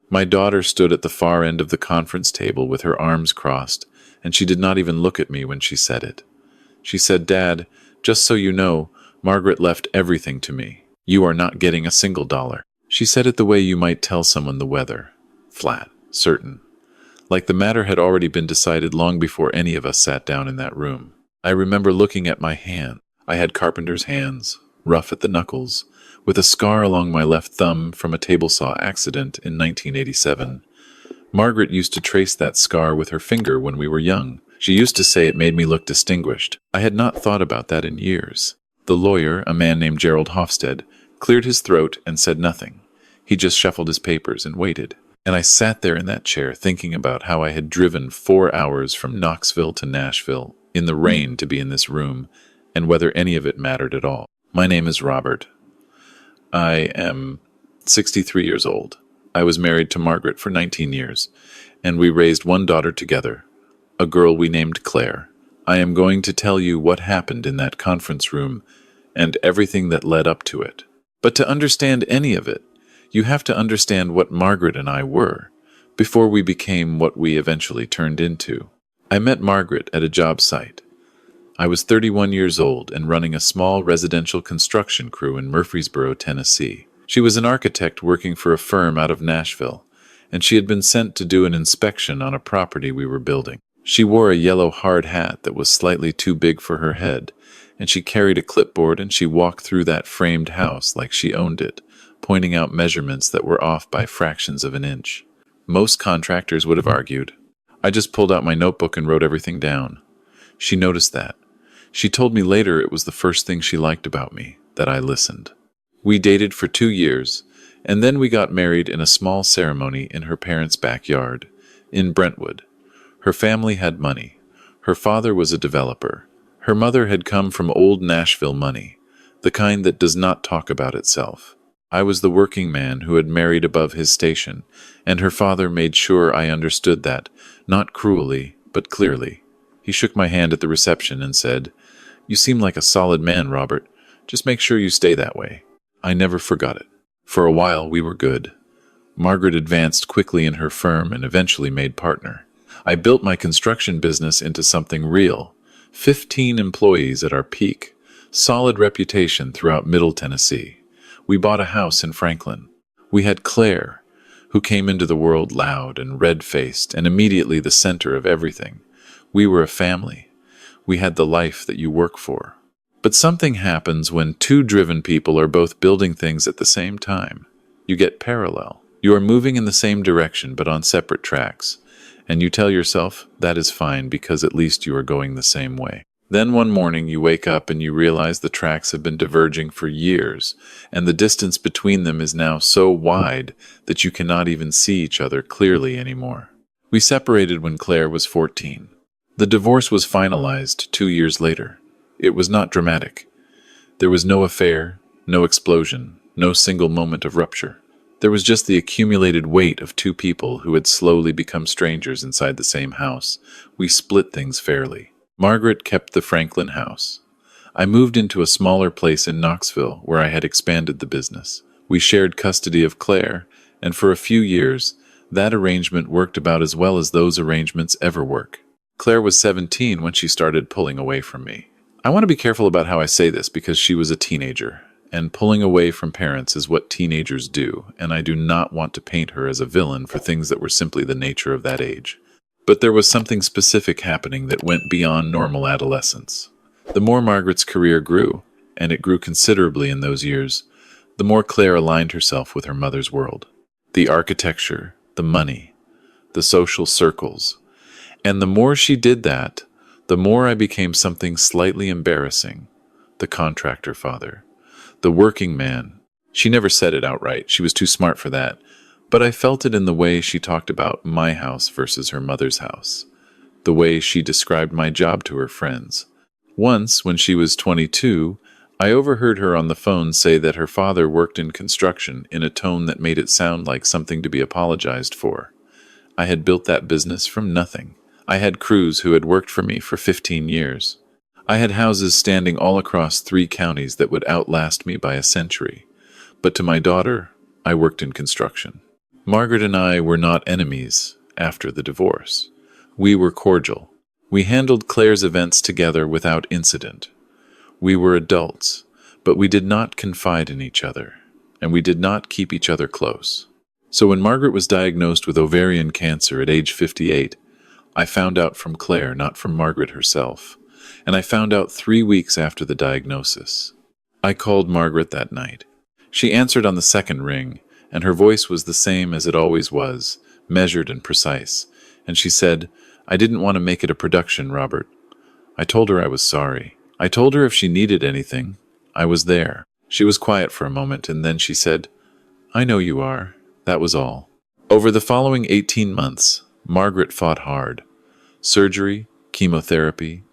My daughter stood at the far end of the conference table with her arms crossed, and she did not even look at me when she said it. She said, "Dad, just so you know, Margaret left everything to me. You are not getting a single dollar." She said it the way you might tell someone the weather. Flat, certain. Like the matter had already been decided long before any of us sat down in that room. I remember looking at my hand. I had carpenter's hands, rough at the knuckles, with a scar along my left thumb from a table saw accident in 1987. Margaret used to trace that scar with her finger when we were young. She used to say it made me look distinguished. I had not thought about that in years. The lawyer, a man named Gerald Hofstede, cleared his throat and said nothing. He just shuffled his papers and waited. And I sat there in that chair thinking about how I had driven 4 hours from Knoxville to Nashville in the rain to be in this room, and whether any of it mattered at all. My name is Robert. I am 63 years old. I was married to Margaret for 19 years, and we raised one daughter together, a girl we named Claire. I am going to tell you what happened in that conference room and everything that led up to it. But to understand any of it, you have to understand what Margaret and I were before we became what we eventually turned into. I met Margaret at a job site. I was 31 years old and running a small residential construction crew in Murfreesboro, Tennessee. She was an architect working for a firm out of Nashville, and she had been sent to do an inspection on a property we were building. She wore a yellow hard hat that was slightly too big for her head, and she carried a clipboard and she walked through that framed house like she owned it, pointing out measurements that were off by fractions of an inch. Most contractors would have argued. I just pulled out my notebook and wrote everything down. She noticed that. She told me later it was the first thing she liked about me, that I listened. We dated for 2 years, and then we got married in a small ceremony in her parents' backyard, in Brentwood. Her family had money. Her father was a developer. Her mother had come from old Nashville money, the kind that does not talk about itself. I was the working man who had married above his station, and her father made sure I understood that, not cruelly, but clearly. He shook my hand at the reception and said, "You seem like a solid man, Robert. Just make sure you stay that way." I never forgot it. For a while, we were good. Margaret advanced quickly in her firm and eventually made partner. I built my construction business into something real. 15 employees at our peak. Solid reputation throughout Middle Tennessee. We bought a house in Franklin. We had Claire, who came into the world loud and red-faced and immediately the center of everything. We were a family. We had the life that you work for. But something happens when two driven people are both building things at the same time. You get parallel. You are moving in the same direction but on separate tracks. And you tell yourself, that is fine because at least you are going the same way. Then one morning you wake up and you realize the tracks have been diverging for years, and the distance between them is now so wide that you cannot even see each other clearly anymore. We separated when Claire was 14. The divorce was finalized 2 years later. It was not dramatic. There was no affair, no explosion, no single moment of rupture. There was just the accumulated weight of two people who had slowly become strangers inside the same house. We split things fairly. Margaret kept the Franklin house. I moved into a smaller place in Knoxville where I had expanded the business. We shared custody of Claire, and for a few years, that arrangement worked about as well as those arrangements ever work. Claire was 17 when she started pulling away from me. I want to be careful about how I say this because she was a teenager, and pulling away from parents is what teenagers do, and I do not want to paint her as a villain for things that were simply the nature of that age. But there was something specific happening that went beyond normal adolescence. The more Margaret's career grew, and it grew considerably in those years, the more Claire aligned herself with her mother's world. The architecture, the money, the social circles. And the more she did that, the more I became something slightly embarrassing. The contractor father. The working man. She never said it outright. She was too smart for that. But I felt it in the way she talked about my house versus her mother's house. The way she described my job to her friends. Once, when she was 22, I overheard her on the phone say that her father worked in construction in a tone that made it sound like something to be apologized for. I had built that business from nothing. I had crews who had worked for me for 15 years. I had houses standing all across 3 counties that would outlast me by a century. But to my daughter, I worked in construction. Margaret and I were not enemies after the divorce. We were cordial. We handled Claire's events together without incident. We were adults, but we did not confide in each other, and we did not keep each other close. So when Margaret was diagnosed with ovarian cancer at age 58, I found out from Claire, not from Margaret herself, and I found out 3 weeks after the diagnosis. I called Margaret that night. She answered on the second ring, and her voice was the same as it always was, measured and precise, and she said, "I didn't want to make it a production, Robert." I told her I was sorry. I told her if she needed anything, I was there. She was quiet for a moment, and then she said, "I know you are." That was all. Over the following 18 months, Margaret fought hard. Surgery, chemotherapy,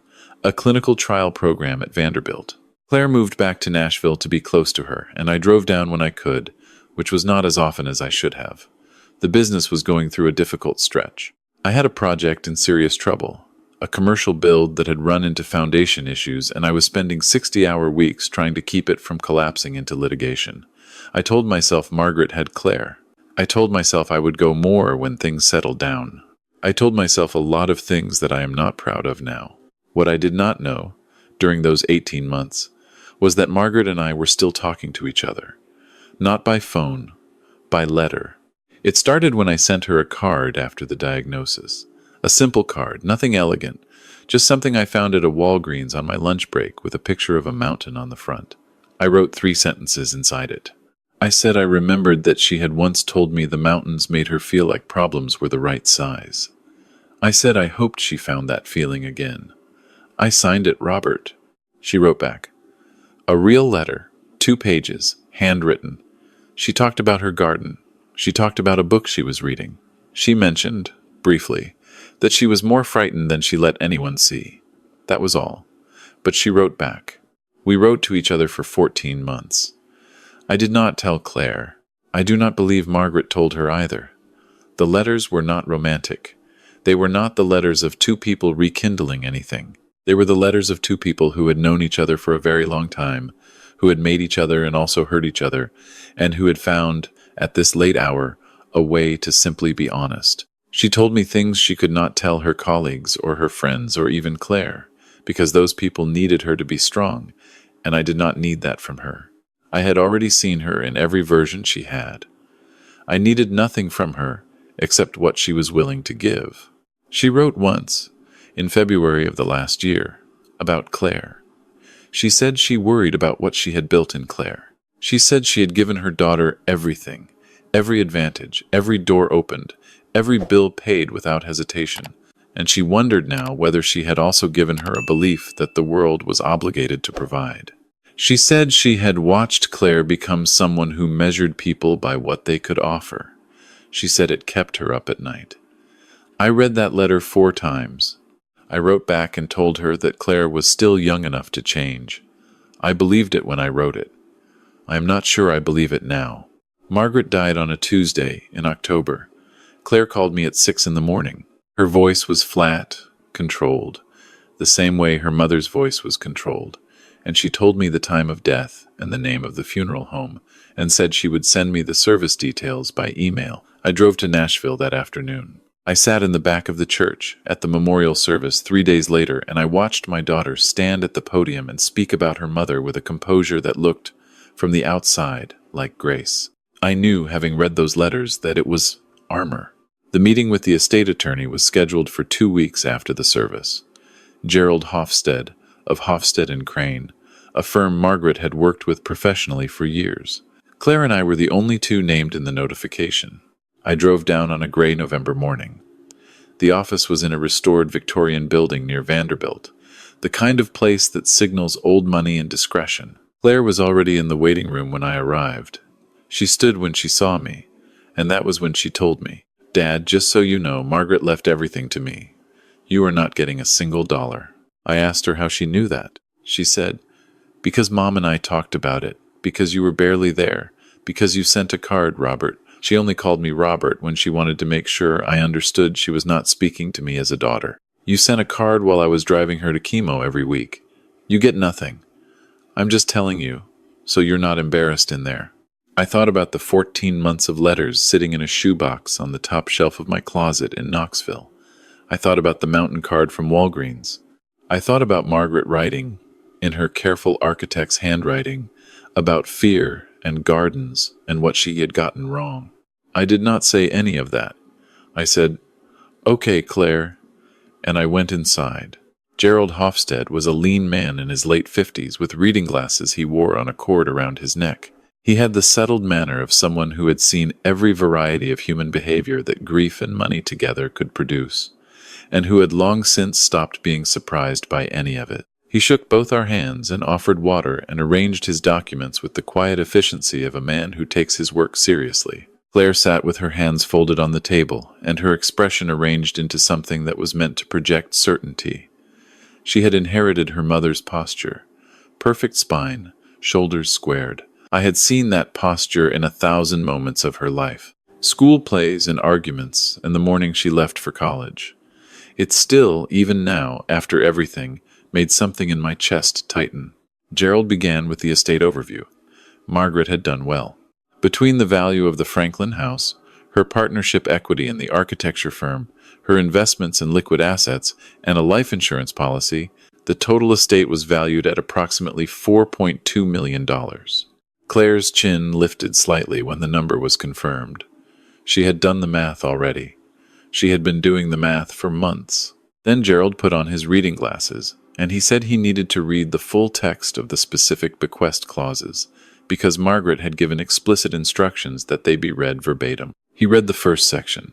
a clinical trial program at Vanderbilt. Claire moved back to Nashville to be close to her, and I drove down when I could, which was not as often as I should have. The business was going through a difficult stretch. I had a project in serious trouble, a commercial build that had run into foundation issues, and I was spending 60-hour weeks trying to keep it from collapsing into litigation. I told myself Margaret had Claire. I told myself I would go more when things settled down. I told myself a lot of things that I am not proud of now. What I did not know, during those 18 months, was that Margaret and I were still talking to each other. Not by phone, by letter. It started when I sent her a card after the diagnosis. A simple card, nothing elegant, just something I found at a Walgreens on my lunch break with a picture of a mountain on the front. I wrote 3 sentences inside it. I said I remembered that she had once told me the mountains made her feel like problems were the right size. I said I hoped she found that feeling again. I signed it Robert. She wrote back. A real letter, 2 pages, handwritten. She talked about her garden. She talked about a book she was reading. She mentioned, briefly, that she was more frightened than she let anyone see. That was all. But she wrote back. We wrote to each other for 14 months. I did not tell Claire. I do not believe Margaret told her either. The letters were not romantic. They were not the letters of 2 people rekindling anything. They were the letters of 2 people who had known each other for a very long time, who had made each other and also hurt each other, and who had found, at this late hour, a way to simply be honest. She told me things she could not tell her colleagues or her friends or even Claire, because those people needed her to be strong, and I did not need that from her. I had already seen her in every version she had. I needed nothing from her except what she was willing to give. She wrote once, in February of the last year, about Claire. She said she worried about what she had built in Claire. She said she had given her daughter everything, every advantage, every door opened, every bill paid without hesitation, and she wondered now whether she had also given her a belief that the world was obligated to provide. She said she had watched Claire become someone who measured people by what they could offer. She said it kept her up at night. I read that letter 4 times. I wrote back and told her that Claire was still young enough to change. I believed it when I wrote it. I am not sure I believe it now. Margaret died on a Tuesday in October. Claire called me at 6 in the morning. Her voice was flat, controlled, the same way her mother's voice was controlled, and she told me the time of death and the name of the funeral home, and said she would send me the service details by email. I drove to Nashville that afternoon. I sat in the back of the church at the memorial service 3 days later, and I watched my daughter stand at the podium and speak about her mother with a composure that looked, from the outside, like grace. I knew, having read those letters, that it was armor. The meeting with the estate attorney was scheduled for 2 weeks after the service. Gerald Hofstede, of Hofstede and Crane, a firm Margaret had worked with professionally for years. Claire and I were the only 2 named in the notification. I drove down on a gray November morning. The office was in a restored Victorian building near Vanderbilt, the kind of place that signals old money and discretion. Claire was already in the waiting room when I arrived. She stood when she saw me, and that was when she told me, "Dad, just so you know, Margaret left everything to me. You are not getting a single dollar." I asked her how she knew that. She said, "Because Mom and I talked about it, because you were barely there, because you sent a card, Robert." She only called me Robert when she wanted to make sure I understood she was not speaking to me as a daughter. "You sent a card while I was driving her to chemo every week. You get nothing. I'm just telling you, so you're not embarrassed in there." I thought about the 14 months of letters sitting in a shoebox on the top shelf of my closet in Knoxville. I thought about the mountain card from Walgreens. I thought about Margaret writing, in her careful architect's handwriting, about fear and gardens and what she had gotten wrong. I did not say any of that. I said, "Okay, Claire," and I went inside. Gerald Hofstede was a lean man in his late 50s with reading glasses he wore on a cord around his neck. He had the settled manner of someone who had seen every variety of human behavior that grief and money together could produce, and who had long since stopped being surprised by any of it. He shook both our hands and offered water and arranged his documents with the quiet efficiency of a man who takes his work seriously. Claire sat with her hands folded on the table, and her expression arranged into something that was meant to project certainty. She had inherited her mother's posture. Perfect spine, shoulders squared. I had seen that posture in 1,000 moments of her life. School plays and arguments, and the morning she left for college. It still, even now, after everything, made something in my chest tighten. Gerald began with the estate overview. Margaret had done well. Between the value of the Franklin house, her partnership equity in the architecture firm, her investments in liquid assets, and a life insurance policy, the total estate was valued at approximately $4.2 million. Claire's chin lifted slightly when the number was confirmed. She had done the math already. She had been doing the math for months. Then Gerald put on his reading glasses, and he said he needed to read the full text of the specific bequest clauses, because Margaret had given explicit instructions that they be read verbatim. He read the first section.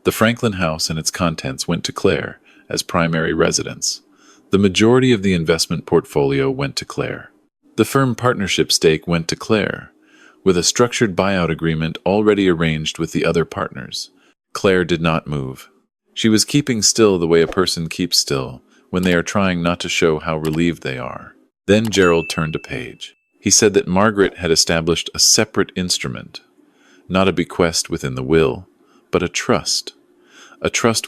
The Franklin house and its contents went to Claire as primary residence. The majority of the investment portfolio went to Claire. The firm partnership stake went to Claire, with a structured buyout agreement already arranged with the other partners. Claire did not move. She was keeping still the way a person keeps still when they are trying not to show how relieved they are. Then Gerald turned a page. He said that Margaret had established a separate instrument, not a bequest within the will, but a trust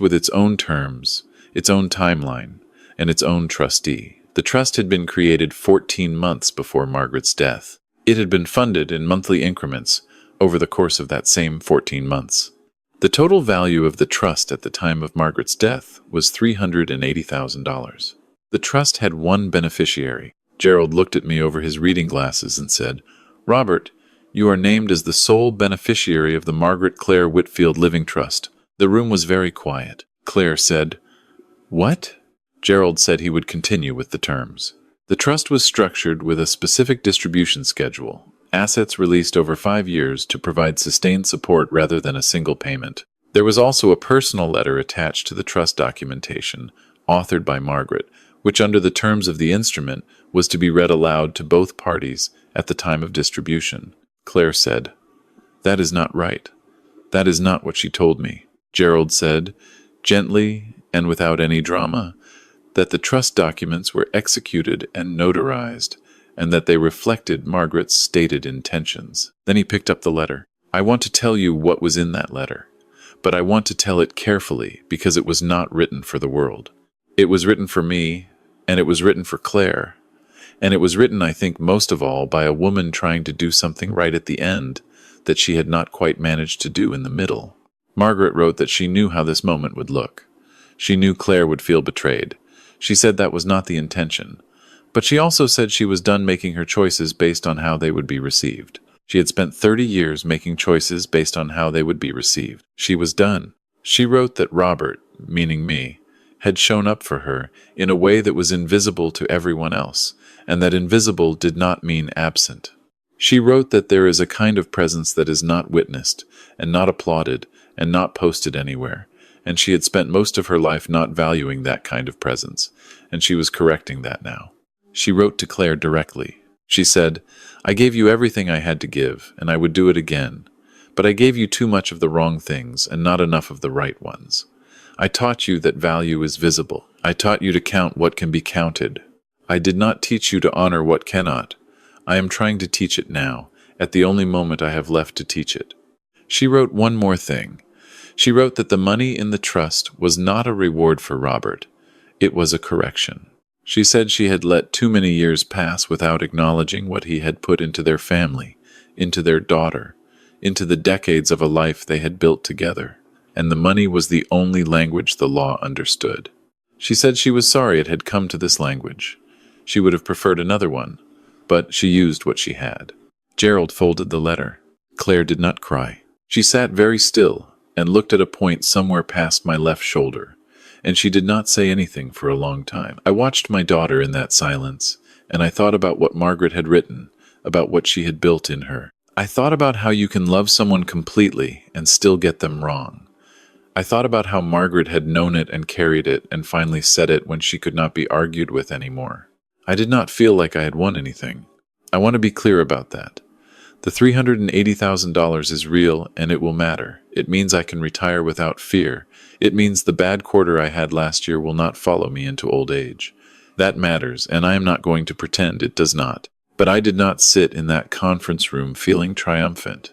with its own terms, its own timeline, and its own trustee. The trust had been created 14 months before Margaret's death. It had been funded in monthly increments over the course of that same 14 months. The total value of the trust at the time of Margaret's death was $380,000. The trust had one beneficiary. Gerald looked at me over his reading glasses and said, "Robert, you are named as the sole beneficiary of the Margaret Claire Whitfield Living Trust." The room was very quiet. Claire said, "What?" Gerald said he would continue with the terms. The trust was structured with a specific distribution schedule, assets released over 5 years to provide sustained support rather than a single payment. There was also a personal letter attached to the trust documentation, authored by Margaret, which under the terms of the instrument was to be read aloud to both parties at the time of distribution. Claire said, "That is not right. That is not what she told me." Gerald said, gently and without any drama, that the trust documents were executed and notarized, and that they reflected Margaret's stated intentions. Then he picked up the letter. "I want to tell you what was in that letter, but I want to tell it carefully because it was not written for the world. It was written for me, and it was written for Claire, and it was written, I think, most of all by a woman trying to do something right at the end that she had not quite managed to do in the middle. Margaret wrote that she knew how this moment would look. She knew Claire would feel betrayed. She said that was not the intention. But she also said she was done making her choices based on how they would be received. She had spent 30 years making choices based on how they would be received. She was done. She wrote that Robert, meaning me, had shown up for her in a way that was invisible to everyone else, and that invisible did not mean absent. She wrote that there is a kind of presence that is not witnessed, and not applauded, and not posted anywhere, and she had spent most of her life not valuing that kind of presence, and she was correcting that now. She wrote to Claire directly. She said, "I gave you everything I had to give, and I would do it again, but I gave you too much of the wrong things and not enough of the right ones. I taught you that value is visible. I taught you to count what can be counted. I did not teach you to honor what cannot. I am trying to teach it now, at the only moment I have left to teach it." She wrote one more thing. She wrote that the money in the trust was not a reward for Robert. It was a correction. She said she had let too many years pass without acknowledging what he had put into their family, into their daughter, into the decades of a life they had built together. And the money was the only language the law understood. She said she was sorry it had come to this language. She would have preferred another one, but she used what she had. Gerald folded the letter. Claire did not cry. She sat very still and looked at a point somewhere past my left shoulder, and she did not say anything for a long time. I watched my daughter in that silence, and I thought about what Margaret had written, about what she had built in her. I thought about how you can love someone completely and still get them wrong. I thought about how Margaret had known it and carried it and finally said it when she could not be argued with anymore. I did not feel like I had won anything. I want to be clear about that. The $380,000 is real and it will matter. It means I can retire without fear. It means the bad quarter I had last year will not follow me into old age. That matters, and I am not going to pretend it does not. But I did not sit in that conference room feeling triumphant.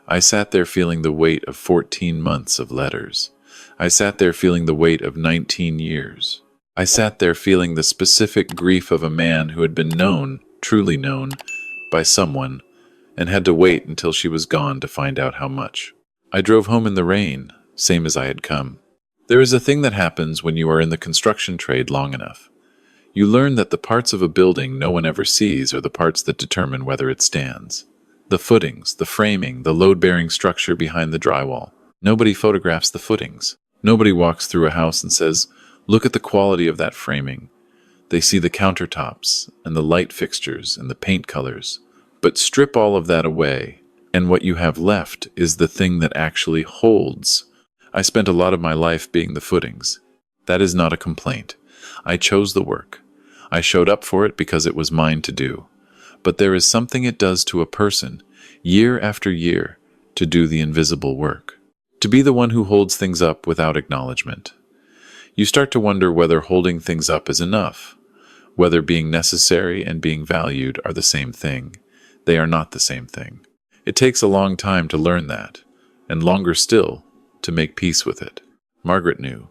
I sat there feeling the weight of 14 months of letters. I sat there feeling the weight of 19 years. I sat there feeling the specific grief of a man who had been known, truly known, by someone, and had to wait until she was gone to find out how much. I drove home in the rain, same as I had come. There is a thing that happens when you are in the construction trade long enough. You learn that the parts of a building no one ever sees are the parts that determine whether it stands. The footings, the framing, the load-bearing structure behind the drywall. Nobody photographs the footings. Nobody walks through a house and says, "Look at the quality of that framing." They see the countertops and the light fixtures and the paint colors. But strip all of that away, and what you have left is the thing that actually holds. I spent a lot of my life being the footings. That is not a complaint. I chose the work. I showed up for it because it was mine to do. But there is something it does to a person, year after year, to do the invisible work. To be the one who holds things up without acknowledgement. You start to wonder whether holding things up is enough, whether being necessary and being valued are the same thing. They are not the same thing. It takes a long time to learn that, and longer still, to make peace with it. Margaret knew.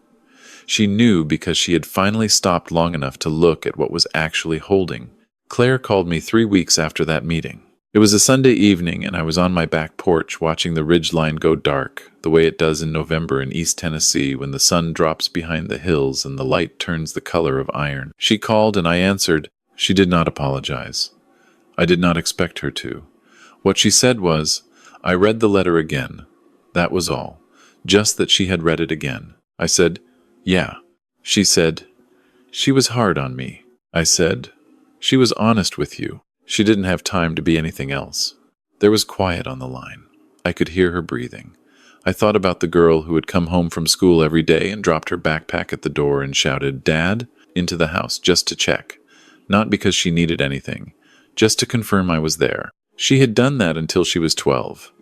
She knew because she had finally stopped long enough to look at what was actually holding. Claire called me 3 weeks after that meeting. It was a Sunday evening, and I was on my back porch watching the ridgeline go dark, the way it does in November in East Tennessee when the sun drops behind the hills and the light turns the color of iron. She called and I answered. She did not apologize. I did not expect her to. What she said was, "I read the letter again." That was all. Just that she had read it again. I said, "Yeah." She said, "She was hard on me." I said, "She was honest with you." She didn't have time to be anything else. There was quiet on the line. I could hear her breathing. I thought about the girl who had come home from school every day and dropped her backpack at the door and shouted, "Dad," into the house just to check. Not because she needed anything, just to confirm I was there. She had done that until she was 12.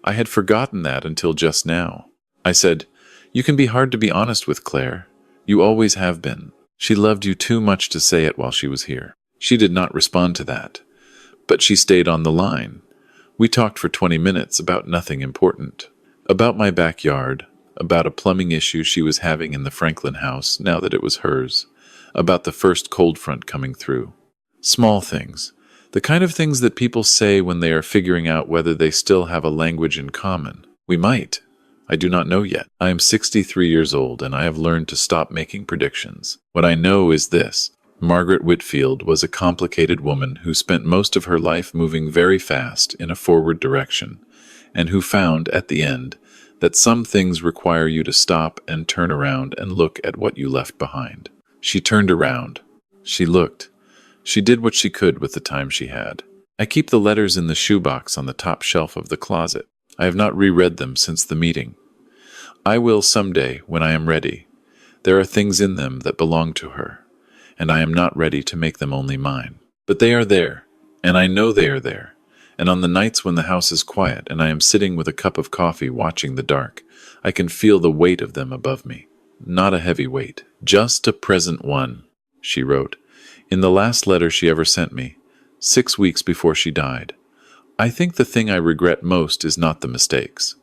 I had forgotten that until just now. I said, "You can be hard to be honest with, Claire. You always have been." She loved you too much to say it while she was here. She did not respond to that. But she stayed on the line. We talked for 20 minutes about nothing important. About my backyard, about a plumbing issue she was having in the Franklin house now that it was hers, about the first cold front coming through. Small things. The kind of things that people say when they are figuring out whether they still have a language in common. We might. I do not know yet. I am 63 years old, and I have learned to stop making predictions. What I know is this. Margaret Whitfield was a complicated woman who spent most of her life moving very fast in a forward direction, and who found, at the end, that some things require you to stop and turn around and look at what you left behind. She turned around. She looked. She did what she could with the time she had. I keep the letters in the shoebox on the top shelf of the closet. I have not reread them since the meeting. I will someday, when I am ready. There are things in them that belong to her, and I am not ready to make them only mine. But they are there, and I know they are there. And on the nights when the house is quiet and I am sitting with a cup of coffee watching the dark, I can feel the weight of them above me. Not a heavy weight, just a present one, she wrote, in the last letter she ever sent me, 6 weeks before she died. I think the thing I regret most is not the mistakes.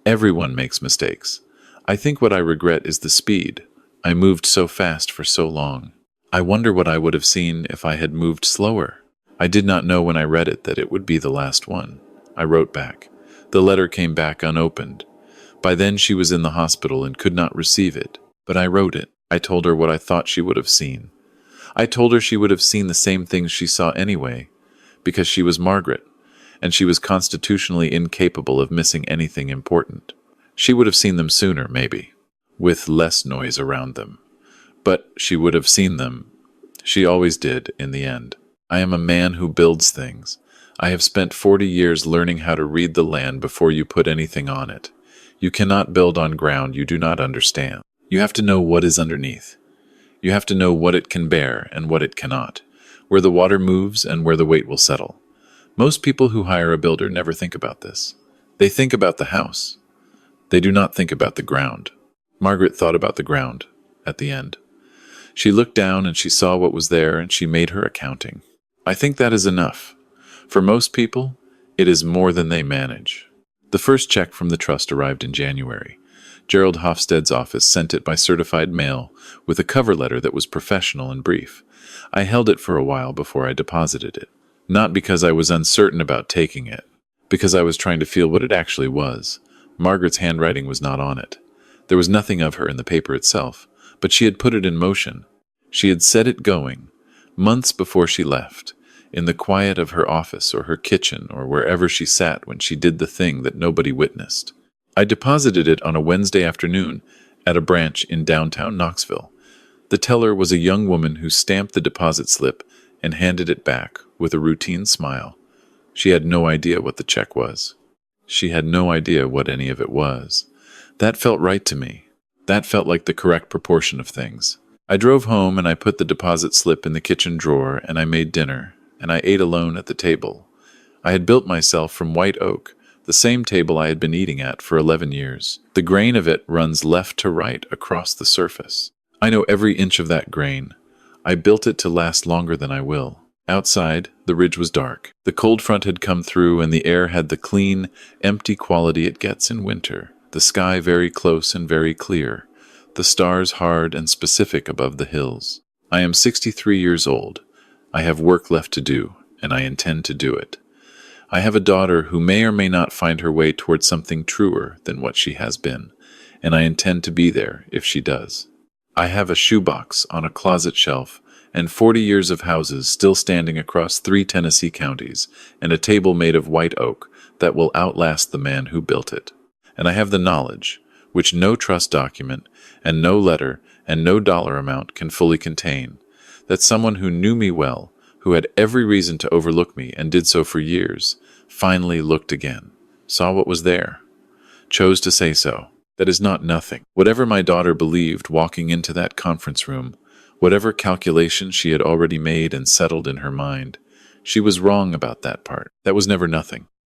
Everyone makes mistakes. I think what I regret is the speed. I moved so fast for so long. I wonder what I would have seen if I had moved slower. I did not know when I read it that it would be the last one. I wrote back. The letter came back unopened. By then she was in the hospital and could not receive it. But I wrote it. I told her what I thought she would have seen. I told her she would have seen the same things she saw anyway, because she was Margaret, and she was constitutionally incapable of missing anything important. She would have seen them sooner, maybe, with less noise around them. But she would have seen them. She always did, in the end. I am a man who builds things. I have spent 40 years learning how to read the land before you put anything on it. You cannot build on ground you do not understand. You have to know what is underneath. You have to know what it can bear and what it cannot, where the water moves and where the weight will settle. Most people who hire a builder never think about this. They think about the house. They do not think about the ground. Margaret thought about the ground at the end. She looked down and she saw what was there and she made her accounting. I think that is enough. For most people, it is more than they manage. The first check from the trust arrived in January. Gerald Hofstede's office sent it by certified mail with a cover letter that was professional and brief. I held it for a while before I deposited it. Not because I was uncertain about taking it, because I was trying to feel what it actually was. Margaret's handwriting was not on it. There was nothing of her in the paper itself, but she had put it in motion. She had set it going, months before she left, in the quiet of her office or her kitchen or wherever she sat when she did the thing that nobody witnessed. I deposited it on a Wednesday afternoon at a branch in downtown Knoxville. The teller was a young woman who stamped the deposit slip and handed it back with a routine smile. She had no idea what the check was. She had no idea what any of it was. That felt right to me. That felt like the correct proportion of things. I drove home and I put the deposit slip in the kitchen drawer and I made dinner, and I ate alone at the table. I had built myself from white oak, the same table I had been eating at for 11 years. The grain of it runs left to right across the surface. I know every inch of that grain. I built it to last longer than I will. Outside, the ridge was dark. The cold front had come through and the air had the clean, empty quality it gets in winter. The sky very close and very clear. The stars hard and specific above the hills. I am 63 years old. I have work left to do, and I intend to do it. I have a daughter who may or may not find her way towards something truer than what she has been, and I intend to be there if she does. I have a shoebox on a closet shelf and 40 years of houses still standing across 3 Tennessee counties and a table made of white oak that will outlast the man who built it. And I have the knowledge, which no trust document and no letter and no dollar amount can fully contain, that someone who knew me well, who had every reason to overlook me and did so for years, finally looked again, saw what was there, chose to say so. That is not nothing. Whatever my daughter believed walking into that conference room, whatever calculations she had already made and settled in her mind, she was wrong about that part. That was never nothing.